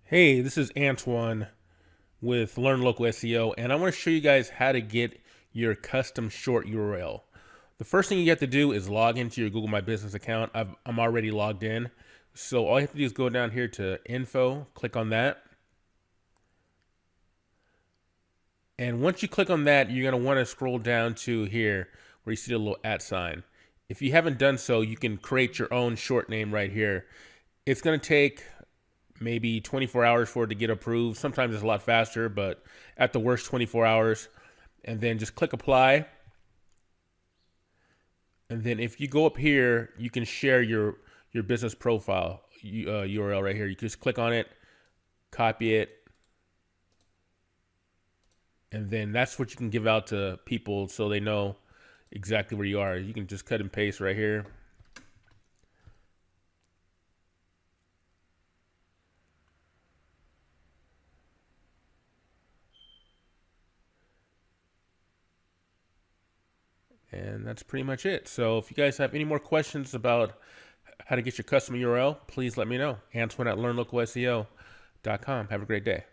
Hey, this is Antoine with Learn Local SEO, and I want to show you guys how to get your custom short URL. The first thing you have to do is log into your Google My Business account. I'm already logged in. So all you have to do is go down here to Info, click on that. And once you click on that, you're going to want to scroll down to here where you see the little @ sign. If you haven't done so, you can create your own short name right here. It's going to take maybe 24 hours for it to get approved. Sometimes it's a lot faster, but at the worst 24 hours. And then just click apply. And then if you go up here, you can share your business profile URL right here. You just click on it, copy it, and then that's what you can give out to people so they know exactly where you are. You can just cut and paste right here. And that's pretty much it. So if you guys have any more questions about how to get your custom URL, please let me know. Antoine at learnlocalseo.com. Have a great day.